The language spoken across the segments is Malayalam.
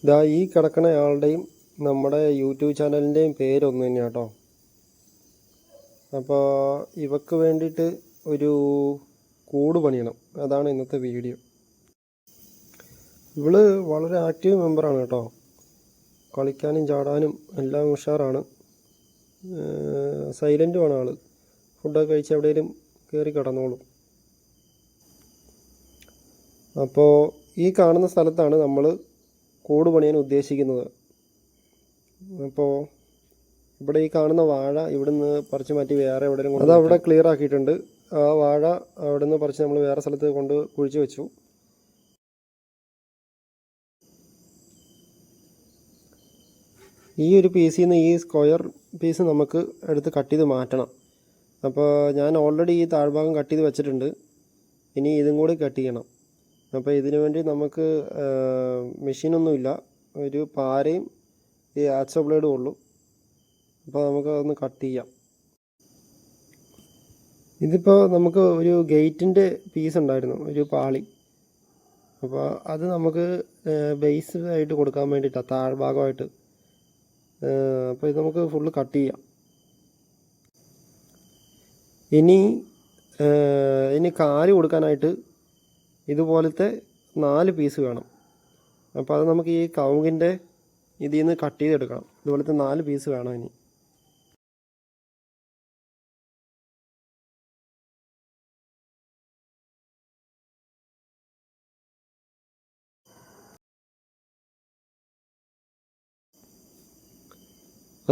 ഇതാ ഈ കിടക്കുന്ന ആളുടെയും നമ്മുടെ യൂട്യൂബ് ചാനലിൻ്റെയും പേരൊന്നു തന്നെയാണ് കേട്ടോ. അപ്പോൾ ഇവക്ക് വേണ്ടിയിട്ട് ഒരു കൂട് പണിയണം, അതാണ് ഇന്നത്തെ വീഡിയോ. ഇവള് വളരെ ആക്റ്റീവ് മെമ്പറാണ് കേട്ടോ. കളിക്കാനും ചാടാനും എല്ലാം ഉഷാറാണ്. സൈലൻറ്റുമാണ് ആള്. ഫുഡൊക്കെ കഴിച്ച് എവിടെയെങ്കിലും കയറി കിടന്നോളും. അപ്പോൾ ഈ കാണുന്ന സ്ഥലത്താണ് നമ്മൾ കൂട് പണിയാൻ ഉദ്ദേശിക്കുന്നത്. അപ്പോൾ ഇവിടെ ഈ കാണുന്ന വാഴ ഇവിടുന്ന് പറിച്ച് മാറ്റി വേറെ എവിടെയെങ്കിലും അത് അവിടെ ക്ലിയർ ആക്കിയിട്ടുണ്ട്. ആ വാഴ അവിടെ നിന്ന് പറിച്ച് നമ്മൾ വേറെ സ്ഥലത്ത് കൊണ്ട് കുഴിച്ച് വെച്ചു. ഈ ഒരു പീസിൽ നിന്ന് ഈ സ്ക്വയർ പീസ് നമുക്ക് എടുത്ത് കട്ട് ചെയ്ത് മാറ്റണം. അപ്പോൾ ഞാൻ ഓൾറെഡി ഈ താഴ്ഭാഗം കട്ട് ചെയ്ത് വെച്ചിട്ടുണ്ട്. ഇനി ഇതും കൂടി കട്ട് ചെയ്യണം. അപ്പോൾ ഇതിനു വേണ്ടി നമുക്ക് മെഷീനൊന്നുമില്ല, ഒരു പാരയും ഈ ആക്സോ ബ്ലേഡും ഉള്ളൂ. അപ്പോൾ നമുക്ക് അതൊന്ന് കട്ട് ചെയ്യാം. ഇതിപ്പോൾ നമുക്ക് ഒരു ഗേറ്റിൻ്റെ പീസ് ഉണ്ടായിരുന്നു, ഒരു പാളി. അപ്പോൾ അത് നമുക്ക് ബേസ് ആയിട്ട് കൊടുക്കാൻ വേണ്ടിയിട്ടാണ്, താഴ്ഭാഗമായിട്ട്. അപ്പോൾ ഇത് നമുക്ക് ഫുള്ള് കട്ട് ചെയ്യാം. ഇനി കാല് കൊടുക്കാനായിട്ട് ഇതുപോലത്തെ 4 പീസ് വേണം. അപ്പോൾ അത് നമുക്ക് ഈ കവുങ്ങിൻ്റെ ഇതിൽ നിന്ന് കട്ട് ചെയ്തെടുക്കണം. ഇതുപോലത്തെ 4 പീസ് വേണം. ഇനി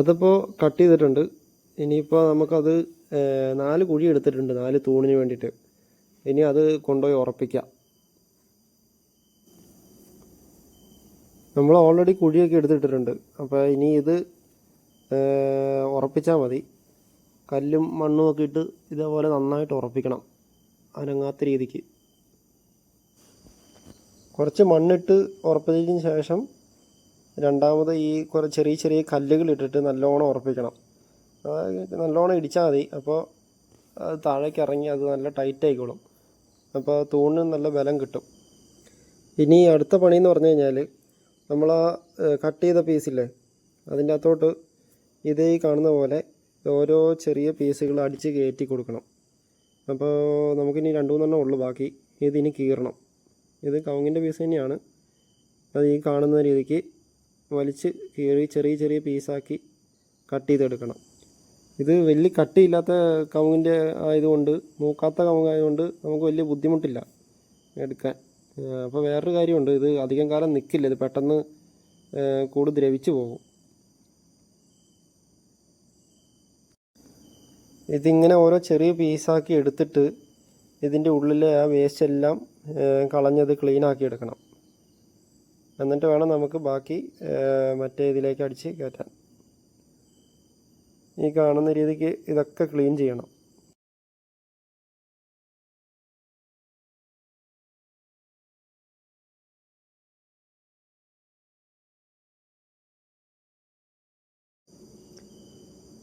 അതിപ്പോൾ കട്ട് ചെയ്തിട്ടുണ്ട്. ഇനിയിപ്പോൾ നമുക്കത് 4 കുഴി എടുത്തിട്ടുണ്ട്, 4 തൂണിന് വേണ്ടിയിട്ട്. ഇനി അത് കൊണ്ടുപോയി ഉറപ്പിക്കാം. നമ്മൾ ഓൾറെഡി കുഴിയൊക്കെ എടുത്തിട്ടിട്ടുണ്ട്. അപ്പോൾ ഇനി ഇത് ഉറപ്പിച്ചാൽ മതി. കല്ലും മണ്ണും ഒക്കെ ഇട്ട് ഇതേപോലെ നന്നായിട്ട് ഉറപ്പിക്കണം, അനങ്ങാത്ത രീതിക്ക്. കുറച്ച് മണ്ണിട്ട് ഉറപ്പിച്ചതിന് ശേഷം രണ്ടാമത് ഈ ചെറിയ ചെറിയ കല്ലുകൾ ഇട്ടിട്ട് നല്ലോണം ഉറപ്പിക്കണം. നല്ലോണം ഇടിച്ചാൽ മതി. അപ്പോൾ അത് താഴേക്ക് ഇറങ്ങി അത് നല്ല ടൈറ്റ് ആയിക്കോളും. അപ്പോൾ തൂണിന് നല്ല ബലം കിട്ടും. ഇനി അടുത്ത പണിയെന്ന് പറഞ്ഞു കഴിഞ്ഞാൽ, നമ്മൾ ആ കട്ട് ചെയ്ത പീസില്ലേ, അതിൻ്റെ അകത്തോട്ട് ഇതേ കാണുന്ന പോലെ ഓരോ ചെറിയ പീസുകൾ അടിച്ച് കയറ്റി കൊടുക്കണം. അപ്പോൾ നമുക്കിനി 2-3 ഉള്ളൂ ബാക്കി. ഇതിനി കീറണം. ഇത് കവുങ്ങിൻ്റെ പീസ് തന്നെയാണ്. അത് ഈ കാണുന്ന രീതിക്ക് വലിച്ച് കീറി ചെറിയ ചെറിയ പീസാക്കി കട്ട് ചെയ്തെടുക്കണം. ഇത് വലിയ കട്ടിയില്ലാത്ത കവുങ്ങിൻ്റെ ആയതുകൊണ്ട്, മൂക്കാത്ത കവുങ്ങായതുകൊണ്ട് നമുക്ക് വലിയ ബുദ്ധിമുട്ടില്ല എടുക്കാൻ. അപ്പോൾ വേറൊരു കാര്യമുണ്ട്, ഇത് അധികം കാലം നിൽക്കില്ല. ഇത് പെട്ടെന്ന് കൂട് ദ്രവിച്ചു പോകും. ഇതിങ്ങനെ ഓരോ ചെറിയ പീസാക്കി എടുത്തിട്ട് ഇതിൻ്റെ ഉള്ളിലെ ആ വേസ്റ്റ് എല്ലാം കളഞ്ഞത് ക്ലീനാക്കി എടുക്കണം. എന്നിട്ട് വേണം നമുക്ക് ബാക്കി മറ്റേ ഇതിലേക്ക് അടിച്ച് കയറ്റാൻ. ഈ കാണുന്ന രീതിക്ക് ഇതൊക്കെ ക്ലീൻ ചെയ്യണം.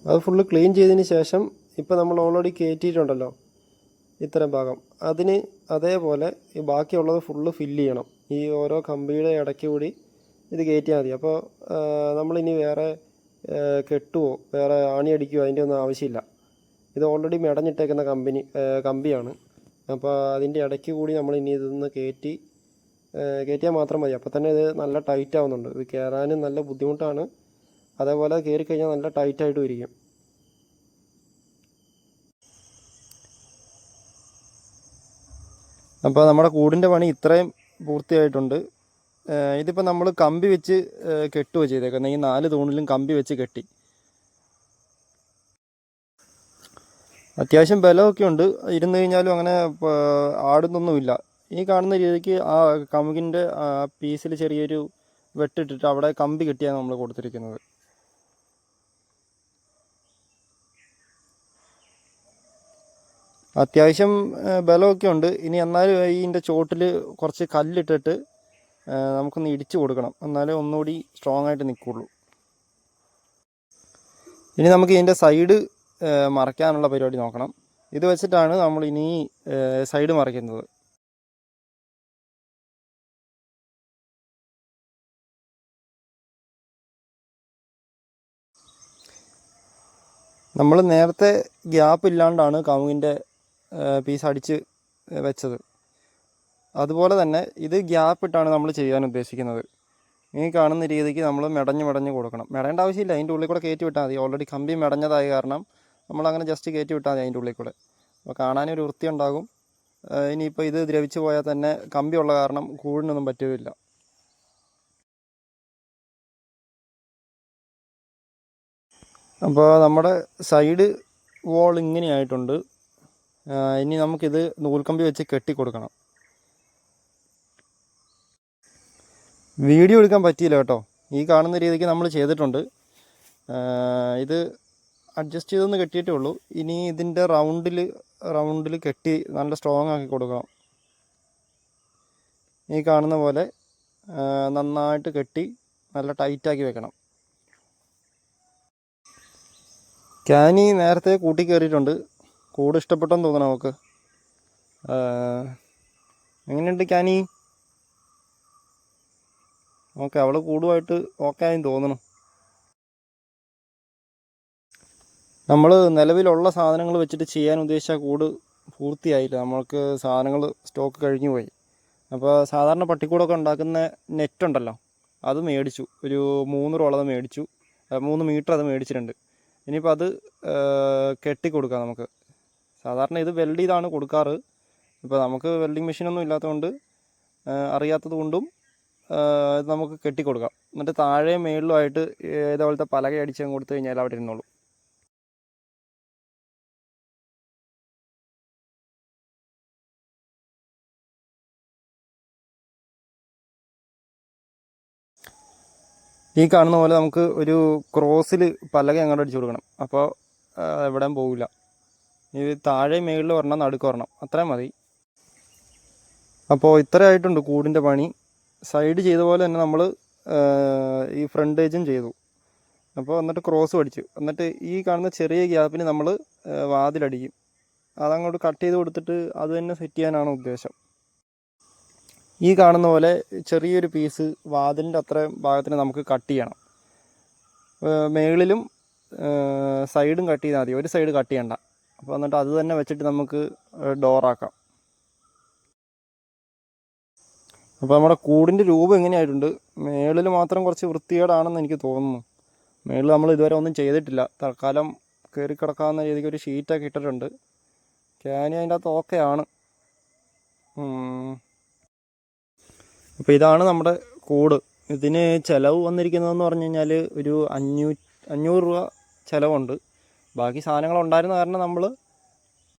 അത് ഫുള്ള് ക്ലീൻ ചെയ്തതിന് ശേഷം ഇപ്പോൾ നമ്മൾ ഓൾറെഡി കയറ്റിയിട്ടുണ്ടല്ലോ ഇത്തരം ഭാഗം, അതിന് അതേപോലെ ഈ ബാക്കിയുള്ളത് ഫുള്ള് ഫില്ല് ചെയ്യണം. ഈ ഓരോ കമ്പിയുടെ ഇടയ്ക്ക് കൂടി ഇത് കയറ്റിയാൽ മതി. അപ്പോൾ നമ്മളിനി വേറെ കെട്ടുവോ വേറെ ആണി അടിക്കുകയോ അതിൻ്റെ ഒന്നും ആവശ്യമില്ല. ഇത് ഓൾറെഡി മെടഞ്ഞിട്ടേക്കുന്ന കമ്പിയാണ്. അപ്പോൾ അതിൻ്റെ ഇടയ്ക്ക് കൂടി നമ്മൾ ഇനി ഇതൊന്ന് കയറ്റിയാൽ മാത്രം മതി. അപ്പോൾ തന്നെ ഇത് നല്ല ടൈറ്റ് ആവുന്നുണ്ട്. ഇത് കയറാനും നല്ല ബുദ്ധിമുട്ടാണ്. അതേപോലെ കയറി കഴിഞ്ഞാൽ നല്ല ടൈറ്റായിട്ടും ഇരിക്കും. അപ്പോൾ നമ്മുടെ കൂടിൻ്റെ പണി ഇത്രയും പൂർത്തിയായിട്ടുണ്ട്. ഇതിപ്പോൾ നമ്മൾ കമ്പി വെച്ച് കെട്ടുകയോ ചെയ്തേക്കുന്നത്. ഈ 4 തൂണിലും കമ്പി വെച്ച് കെട്ടി. അത്യാവശ്യം ബലമൊക്കെ ഉണ്ട്. ഇരുന്ന് കഴിഞ്ഞാലും അങ്ങനെ ആടുന്നൊന്നുമില്ല. ഈ കാണുന്ന രീതിക്ക് ആ കമുകിൻ്റെ പീസിൽ ചെറിയൊരു വെട്ടിട്ടിട്ട് അവിടെ കമ്പി കെട്ടിയാണ് നമ്മൾ കൊടുത്തിരിക്കുന്നത്. അത്യാവശ്യം ബലമൊക്കെ ഉണ്ട്. ഇനി എന്നാലും ഇതിൻ്റെ ചോട്ടിൽ കുറച്ച് കല്ലിട്ടിട്ട് നമുക്കൊന്ന് ഇടിച്ചു കൊടുക്കണം, എന്നാലേ ഒന്നുകൂടി സ്ട്രോങ് ആയിട്ട് നിൽക്കുള്ളൂ. ഇനി നമുക്ക് ഇതിൻ്റെ സൈഡ് മറയ്ക്കാനുള്ള പരിപാടി നോക്കണം. ഇത് വെച്ചിട്ടാണ് നമ്മൾ ഇനി സൈഡ് മറയ്ക്കുന്നത്. നമ്മൾ നേരത്തെ ഗ്യാപ്പ് ഇല്ലാണ്ടാണ് കവുങ്ങിൻ്റെ പീസ് അടിച്ച് വെച്ചത്. അതുപോലെ തന്നെ ഇത് ഗ്യാപ്പ് ഇട്ടാണ് നമ്മൾ ചെയ്യാൻ ഉദ്ദേശിക്കുന്നത്. ഈ കാണുന്ന രീതിക്ക് നമ്മൾ മെടഞ്ഞ് കൊടുക്കണം. മെടേണ്ട ആവശ്യമില്ല, അതിൻ്റെ ഉള്ളിൽ കൂടെ കയറ്റി വിട്ടാൽ മതി. ഓൾറെഡി കമ്പി മെടഞ്ഞതായ കാരണം നമ്മളങ്ങനെ ജസ്റ്റ് കയറ്റി വിട്ടാൽ മതി അതിൻ്റെ ഉള്ളിൽ കൂടെ. അപ്പോൾ കാണാനൊരു വൃത്തി ഉണ്ടാകും. ഇനിയിപ്പോൾ ഇത് ദ്രവിച്ച് പോയാൽ തന്നെ കമ്പിയുള്ള കാരണം കൂടിനൊന്നും പറ്റുകയില്ല. അപ്പോൾ നമ്മുടെ സൈഡ് വോൾ ഇങ്ങനെയായിട്ടുണ്ട്. ഇനി നമുക്കിത് നൂൽക്കമ്പി വെച്ച് കെട്ടി കൊടുക്കണം. വീഡിയോ എടുക്കാൻ പറ്റിയില്ല കേട്ടോ. ഈ കാണുന്ന രീതിക്ക് നമ്മൾ ചെയ്തിട്ടുണ്ട്. ഇത് അഡ്ജസ്റ്റ് ചെയ്തൊന്ന് കെട്ടിയിട്ടേ ഉള്ളൂ. ഇനി ഇതിൻ്റെ റൗണ്ടിൽ കെട്ടി നല്ല സ്ട്രോങ് ആക്കി കൊടുക്കണം. ഈ കാണുന്ന പോലെ നന്നായിട്ട് കെട്ടി നല്ല ടൈറ്റാക്കി വെക്കണം. ക്യാനി നേരത്തെ കൂട്ടി കയറിയിട്ടുണ്ട്. കൂട് ഇഷ്ടപ്പെട്ടെന്ന് തോന്നണം നമുക്ക്. എങ്ങനെയുണ്ട് ക്യാനി? ഓക്കെ, അവൾ കൂടുമായിട്ട് ഓക്കെ ആയെന്ന് തോന്നണം. നമ്മൾ നിലവിലുള്ള സാധനങ്ങൾ വെച്ചിട്ട് ചെയ്യാൻ ഉദ്ദേശിച്ച കൂട് പൂർത്തിയായില്ല. നമ്മൾക്ക് സാധനങ്ങൾ സ്റ്റോക്ക് കഴിഞ്ഞു പോയി. അപ്പോൾ സാധാരണ പട്ടിക്കൂടൊക്കെ ഉണ്ടാക്കുന്ന നെറ്റുണ്ടല്ലോ, അത് മേടിച്ചു. ഒരു 3 റോൾ അത് മേടിച്ചു. 3 മീറ്റർ അത് മേടിച്ചിട്ടുണ്ട്. ഇനിയിപ്പോൾ അത് കെട്ടിക്കൊടുക്കാം നമുക്ക്. സാധാരണ ഇത് വെൽഡ് ചെയ്താണ് കൊടുക്കാറ്. ഇപ്പോൾ നമുക്ക് വെൽഡിങ് മെഷീനൊന്നും ഇല്ലാത്തതുകൊണ്ട് അറിയാത്തത് കൊണ്ടും ഇത് നമുക്ക് കെട്ടിക്കൊടുക്കാം. എന്നിട്ട് താഴെ മേളിലുമായിട്ട് ഇതേപോലത്തെ പലക അടിച്ച് കൊടുത്തു കഴിഞ്ഞാൽ അവിടെ ഇരുന്നോളൂ. ഈ കാണുന്ന പോലെ നമുക്ക് ഒരു ക്രോസിൽ പലക അങ്ങോട്ട് അടിച്ചു കൊടുക്കണം. അപ്പോൾ എവിടെയും പോകില്ല. ഈ താഴെ മേളിൽ വരണം, നടുക്ക് വരണം, അത്രയും മതി. അപ്പോൾ ഇത്രയായിട്ടുണ്ട് കൂടിൻ്റെ പണി. സൈഡ് ചെയ്ത പോലെ തന്നെ നമ്മൾ ഈ ഫ്രണ്ട് ഏജും ചെയ്തു. അപ്പോൾ എന്നിട്ട് ക്രോസ് പഠിച്ചു. എന്നിട്ട് ഈ കാണുന്ന ചെറിയ ഗ്യാപ്പിന് നമ്മൾ വാതിലടിക്കും. അതങ്ങോട്ട് കട്ട് ചെയ്ത് കൊടുത്തിട്ട് അത് തന്നെ സെറ്റ് ചെയ്യാനാണ് ഉദ്ദേശം. ഈ കാണുന്ന പോലെ ചെറിയൊരു പീസ് വാതിലിൻ്റെ അത്രയും ഭാഗത്തിന് നമുക്ക് കട്ട് ചെയ്യണം. മേളിലും സൈഡും കട്ട് ചെയ്താൽ മതി, ഒരു സൈഡ് കട്ട് ചെയ്യണ്ട. അപ്പോൾ എന്നിട്ട് അത് തന്നെ വെച്ചിട്ട് നമുക്ക് ഡോറാക്കാം. അപ്പോൾ നമ്മുടെ കൂടിൻ്റെ രൂപം എങ്ങനെയായിട്ടുണ്ട്? മേളിൽ മാത്രം കുറച്ച് വൃത്തികേടാണെന്ന് എനിക്ക് തോന്നുന്നു. മേളിൽ നമ്മൾ ഇതുവരെ ഒന്നും ചെയ്തിട്ടില്ല. തൽക്കാലം കയറി കിടക്കാവുന്ന രീതിക്ക് ഒരു ഷീറ്റൊക്കെ ഇട്ടിട്ടുണ്ട്. ക്യാനി അതിൻ്റെ അകത്ത് ഓക്കെയാണ്. അപ്പോൾ ഇതാണ് നമ്മുടെ കൂട്. ഇതിന് ചിലവ് വന്നിരിക്കുന്നതെന്ന് പറഞ്ഞു കഴിഞ്ഞാൽ ഒരു 500 രൂപ ചിലവുണ്ട്. ബാക്കി സാധനങ്ങൾ ഉണ്ടായിരുന്ന കാരണം നമ്മൾ